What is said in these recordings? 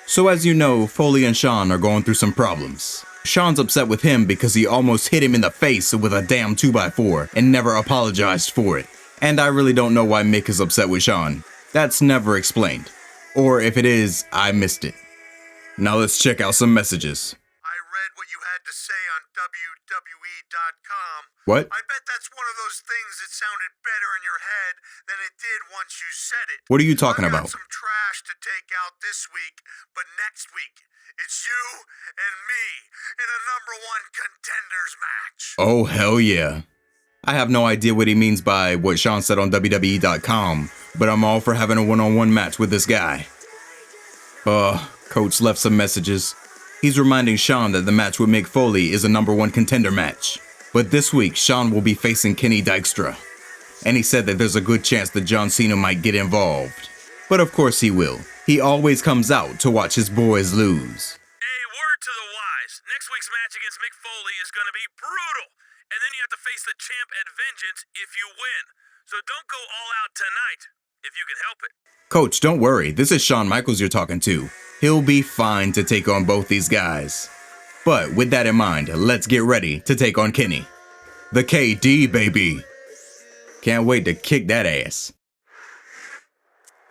So as you know, Foley and Shawn are going through some problems. Shawn's upset with him because he almost hit him in the face with a damn 2x4 and never apologized for it. And I really don't know why Mick is upset with Shawn. That's never explained. Or if it is, I missed it. Now let's check out some messages. I read what you had to say on WWE.com. What? I bet that's one of those things that sounded better in your head than it did once you said it. What are you talking I've about? got some trash to take out this week, but next week, it's you and me in a #1 contenders match. Oh, hell yeah. I have no idea what he means by what Shawn said on WWE.com, but I'm all for having a one-on-one match with this guy. Coach left some messages. He's reminding Shawn that the match with Mick Foley is a #1 contender match. But this week, Shawn will be facing Kenny Dykstra. And he said that there's a good chance that John Cena might get involved. But of course he will. He always comes out to watch his boys lose. Hey, word to the wise. Next week's match against Mick Foley is going to be brutal. And then you have to face the champ at Vengeance if you win. So don't go all out tonight, if you can help it. Coach, don't worry. This is Shawn Michaels you're talking to. He'll be fine to take on both these guys. But with that in mind, let's get ready to take on Kenny. The KD, baby. Can't wait to kick that ass.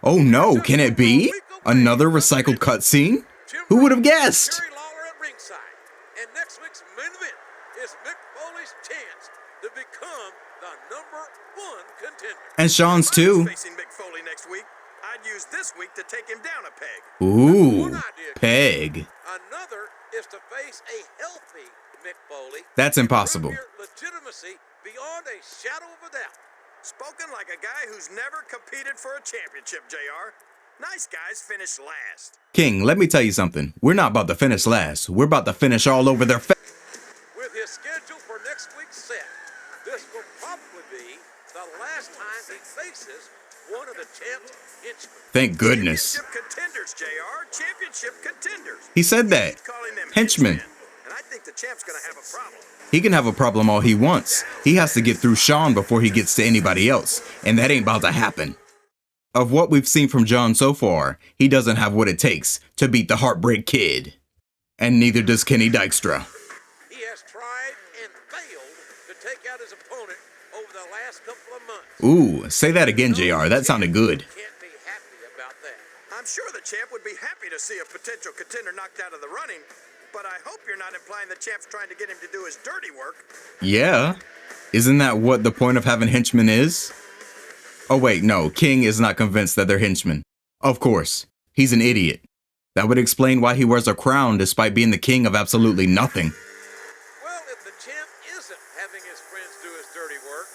Oh no, can it be? Another recycled cutscene? Who would have guessed? And next week's main event is Mick Foley's chance to become the #1 contender. And Shawn's too. Facing Mick Foley next week, I'd use this week to take him down a peg. Ooh, peg. Another is to face a healthy Mick Foley. That's impossible. Prove your legitimacy beyond a shadow of a doubt. Spoken like a guy who's never competed for a championship, JR. Nice guys finish last. King, let me tell you something. We're not about to finish last. We're about to finish all over their With his schedule for next week's set, this will probably be the last time he faces one of the champ's henchmen. Thank goodness. Championship contenders, JR. Championship contenders. He said that. Keep calling them Henchmen. And I think the champ's gonna have a problem. He can have a problem all he wants. He has to get through Shawn before he gets to anybody else, and that ain't about to happen. Of what we've seen from John so far, he doesn't have what it takes to beat the Heartbreak Kid. And neither does Kenny Dykstra. He has tried and failed to take out his opponent over the last couple of months. Ooh, say that again, JR. That sounded good. Can't be happy about that. I'm sure the champ would be happy to see a potential contender knocked out of the running, but I hope you're not implying the champ's trying to get him to do his dirty work. Yeah. Isn't that what the point of having henchmen is? Oh wait, no, King is not convinced that they're henchmen. Of course, he's an idiot. That would explain why he wears a crown despite being the king of absolutely nothing. Well, if the champ isn't having his friends do his dirty work,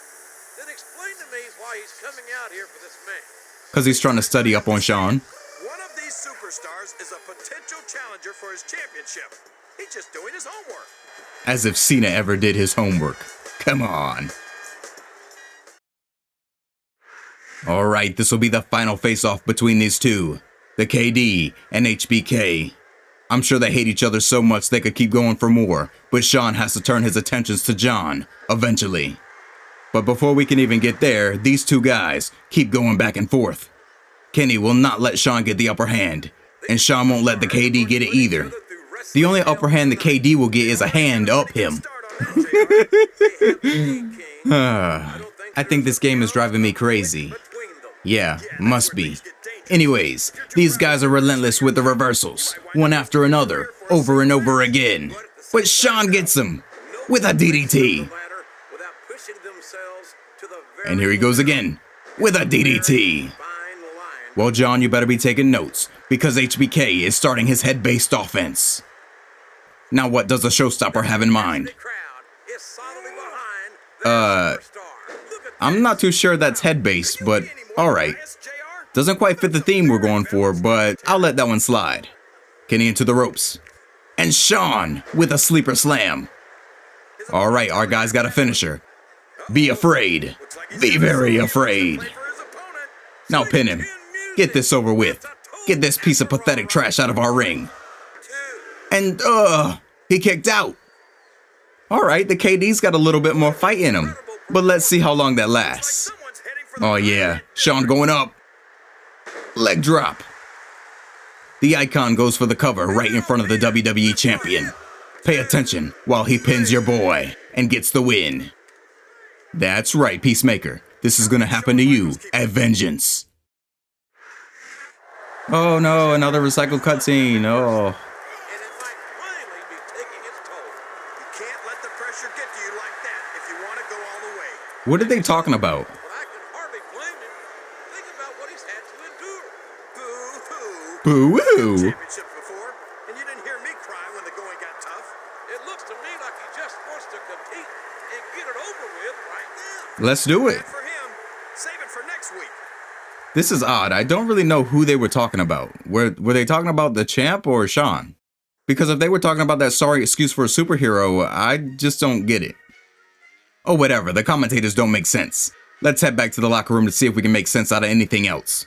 then explain to me why he's coming out here for this match. Because he's trying to study up on Shawn. One of these superstars is a potential challenger for his championship. He's just doing his homework. As if Cena ever did his homework. Come on. Alright, this will be the final face-off between these two. The KD and HBK. I'm sure they hate each other so much they could keep going for more, but Shawn has to turn his attentions to John, eventually. But before we can even get there, these two guys keep going back and forth. Kenny will not let Shawn get the upper hand, and Shawn won't let the KD get it either. The only upper hand the KD will get is a hand up him. I think this game is driving me crazy. Yeah, must be. Anyways, these guys are relentless with the reversals, one after another, over and over again. But Shawn gets them with a DDT. And here he goes again, with a DDT. Well, John, you better be taking notes, because HBK is starting his head-based offense. Now what does the Showstopper have in mind? I'm not too sure that's head-based, but alright. Doesn't quite fit the theme we're going for, but I'll let that one slide. Kenny into the ropes. And Shawn with a sleeper slam. Alright, our guy's got a finisher. Be afraid. Be very afraid. Now pin him. Get this over with. Get this piece of pathetic trash out of our ring. And, he kicked out. Alright, the KD's got a little bit more fight in him. But let's see how long that lasts. Oh yeah, Shawn going up. Leg drop. The icon goes for the cover right in front of the WWE champion. Pay attention while he pins your boy and gets the win. That's right, Peacemaker. This is gonna happen to you at Vengeance. Oh no, another recycled cutscene. Oh. And it might finally be taking its toll. You can't let the pressure get to you like that if you want to go all the way. What are they talking about? But I can hardly blame him. Think about what he's had to endure. Boo-hoo. Boo-woo. Championships before, and you didn't hear me cry when the going got tough. It looks to me like he just wants to compete and get it over with right now. Let's do it. Bad for him. Save it for next week. This is odd. I don't really know who they were talking about. Were they talking about the champ or Shawn? Because if they were talking about that sorry excuse for a superhero, I just don't get it. Oh, whatever. The commentators don't make sense. Let's head back to the locker room to see if we can make sense out of anything else.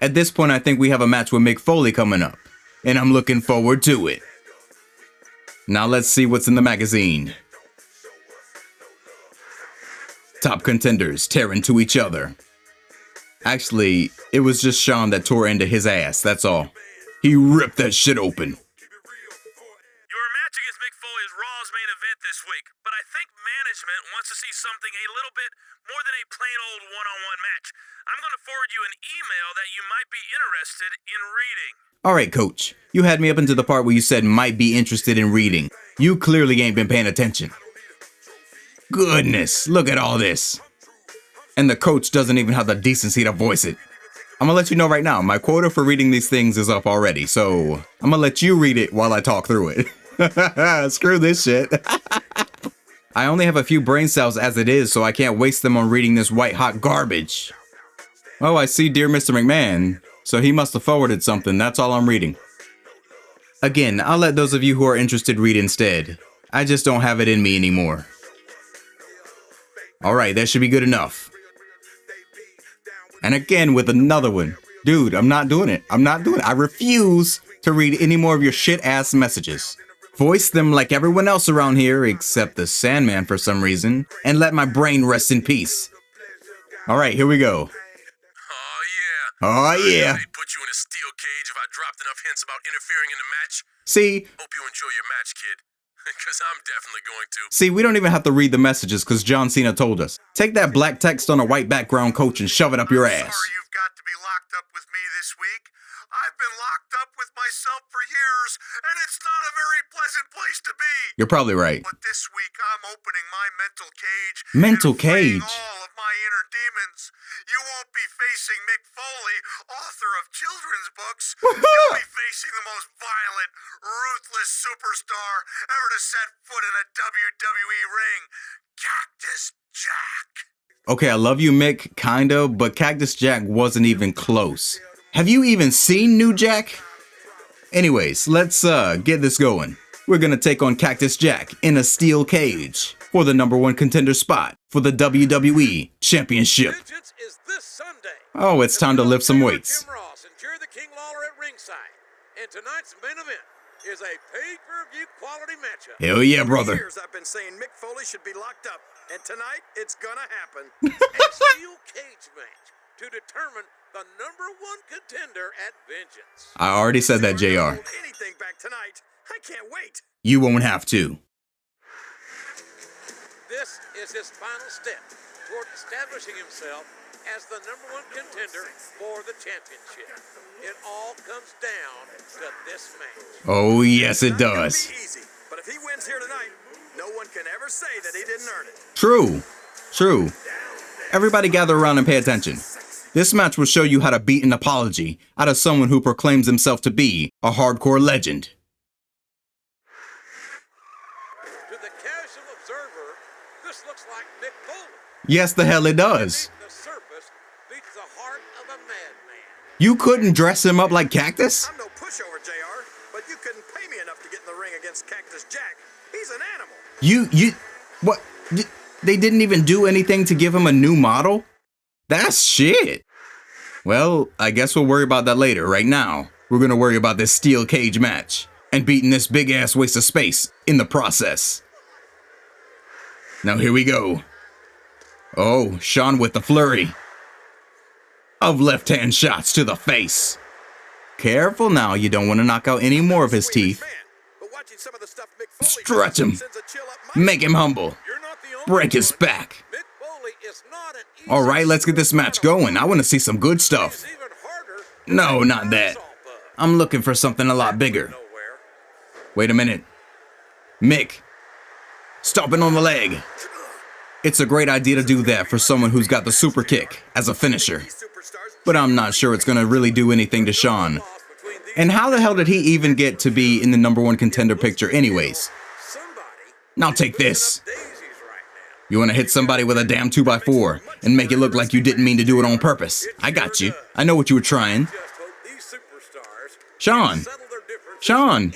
At this point, I think we have a match with Mick Foley coming up, and I'm looking forward to it. Now let's see what's in the magazine. Top contenders tear into each other. Actually, it was just Shawn that tore into his ass, that's all. He ripped that shit open. Your match against Mick Foley is Raw's main event this week, but I think management wants to see something a little bit more than a plain old one-on-one match. I'm going to forward you an email that you might be interested in reading. Alright, coach. You had me up into the part where you said might be interested in reading. You clearly ain't been paying attention. Goodness, look at all this. And the coach doesn't even have the decency to voice it. I'm gonna let you know right now, my quota for reading these things is up already, so I'm gonna let you read it while I talk through it. Screw this shit. I only have a few brain cells as it is, so I can't waste them on reading this white-hot garbage. Oh, I see Dear Mr. McMahon, so he must have forwarded something, that's all I'm reading. Again, I'll let those of you who are interested read instead. I just don't have it in me anymore. Alright, that should be good enough. And again with another one. Dude, I'm not doing it. I refuse to read any more of your shit-ass messages. Voice them like everyone else around here, except the Sandman for some reason, and let my brain rest in peace. Alright, here we go. Oh yeah. They'd put you in a steel cage if I dropped enough hints about interfering in the match. See, Hope you enjoy your match, kid. Because I'm definitely going to. we don't even have to read the messages because John Cena told us. Take that black text on a white background, coach, and shove it up your ass. Sorry you've got to be locked up with me this week. I've been locked up with myself for years, and it's not a very pleasant place to be. You're probably right. But this week I'm opening my mental cage. Mental and freeing cage? all of my inner demons. You won't be facing Mick Foley, author of children's books. You'll be facing the most violent, ruthless superstar ever to set foot in a WWE ring, Cactus Jack. Okay, I love you, Mick, kinda, but Cactus Jack wasn't even close. Have you even seen New Jack? Anyways, let's get this going. We're gonna take on Cactus Jack in a steel cage for the #1 contender spot for the WWE Championship. Vengeance is this Sunday. Oh, it's time to lift some weights. Jim Ross and Jerry the King Lawler at ringside. And tonight's main event is a pay-per-view quality matchup. Hell yeah, brother. For years I've been saying Mick Foley should be locked up, and tonight it's gonna happen. A steel cage match to determine the #1 contender at Vengeance. I already said that, We're gonna JR. hold anything back tonight. I can't wait. You won't have to. This is his final step toward establishing himself as the #1 contender for the championship. It all comes down to this match. Oh, yes, it It's not gonna does. be easy, but if he wins here tonight, no one can ever say that he didn't earn it. True. True. Everybody gather around and pay attention. This match will show you how to beat an apology out of someone who proclaims himself to be a hardcore legend. To the casual observer, this looks like Mick Foley. Yes, the hell it does. The surface beats the heart of a madman. You couldn't dress him up like Cactus? I'm no pushover, JR, but you couldn't pay me enough to get in the ring against Cactus Jack. He's an animal. What? They didn't even do anything to give him a new model? That's shit. Well, I guess we'll worry about that later. Right now, we're gonna worry about this steel cage match and beating this big ass waste of space in the process. Now here we go. Oh, Shawn with the flurry of left-hand shots to the face. Careful now, you don't want to knock out any more of his teeth. Stretch him. Make him humble. Break his back. Alright, let's get this match going. I want to see some good stuff. No, not that. I'm looking for something a lot bigger. Wait a minute. Mick. Stomping on the leg. It's a great idea to do that for someone who's got the super kick as a finisher. But I'm not sure it's going to really do anything to Shawn. And how the hell did he even get to be in the #1 contender picture anyways? Now take this. You want to hit somebody with a damn 2x4 and make it look like you didn't mean to do it on purpose. I got you. I know what you were trying. Shawn. Shawn.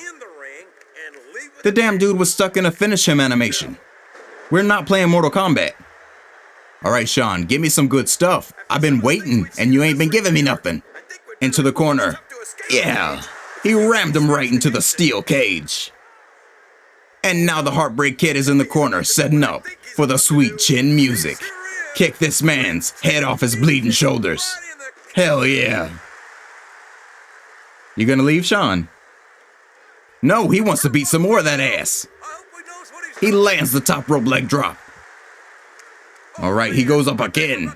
The damn dude was stuck in a finish him animation. We're not playing Mortal Kombat. Alright, Shawn, give me some good stuff. I've been waiting, and you ain't been giving me nothing. Into the corner. Yeah. He rammed him right into the steel cage. And now the Heartbreak Kid is in the corner, setting up for the sweet chin music. Kick this man's head off his bleeding shoulders. Hell yeah. You gonna leave, Shawn? No, he wants to beat some more of that ass. He lands the top rope leg drop. Alright, he goes up again.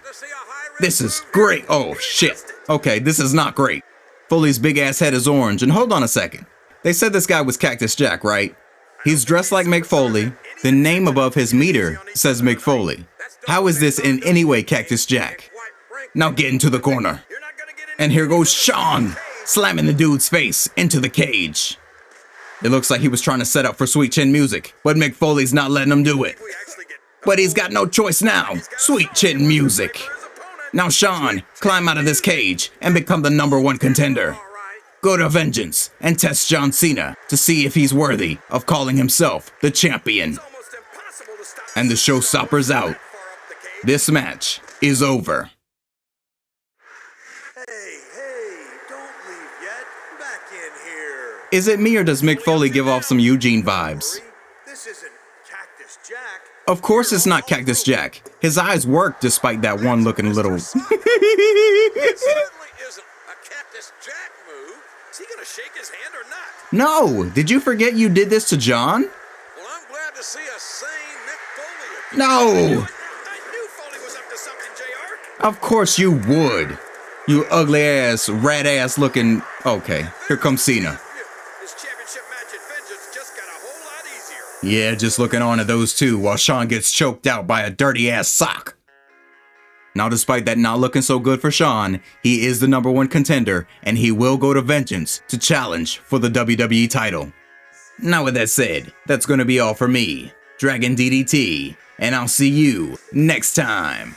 This is great. Oh, shit. Okay, this is not great. Foley's big ass head is orange, and hold on a second. They said this guy was Cactus Jack, right? He's dressed like Mick Foley. The name above his meter says Mick Foley. How is this in any way Cactus Jack? Now get into the corner. And here goes Shawn, slamming the dude's face into the cage. It looks like he was trying to set up for Sweet Chin Music, but Mick Foley's not letting him do it. But he's got no choice now. Sweet Chin Music. Now Shawn, climb out of this cage and become the #1 contender. Go to Vengeance and test John Cena to see if he's worthy of calling himself the champion. And the Showstopper's out. This match is over. Is it me or does Mick Foley give off some Eugene vibes? This isn't Cactus Jack. Of course it's not Cactus Jack. His eyes work despite that one looking a little... It certainly isn't a Cactus Jack move. Is he gonna shake his hand or not? No! Did you forget you did this to John? Well, I'm glad to see a sane Mick Foley again. No! I knew Foley was up to something, JR. Of course you would. You ugly ass, rat ass looking... Okay, here comes Cena. This championship match at Vengeance just got a whole lot easier. Yeah, just looking on at those two while Shawn gets choked out by a dirty ass sock. Now, despite that not looking so good for Shawn, he is the #1 contender, and he will go to Vengeance to challenge for the WWE title. Now, with that said, that's gonna be all for me, Dragon DDT, and I'll see you next time.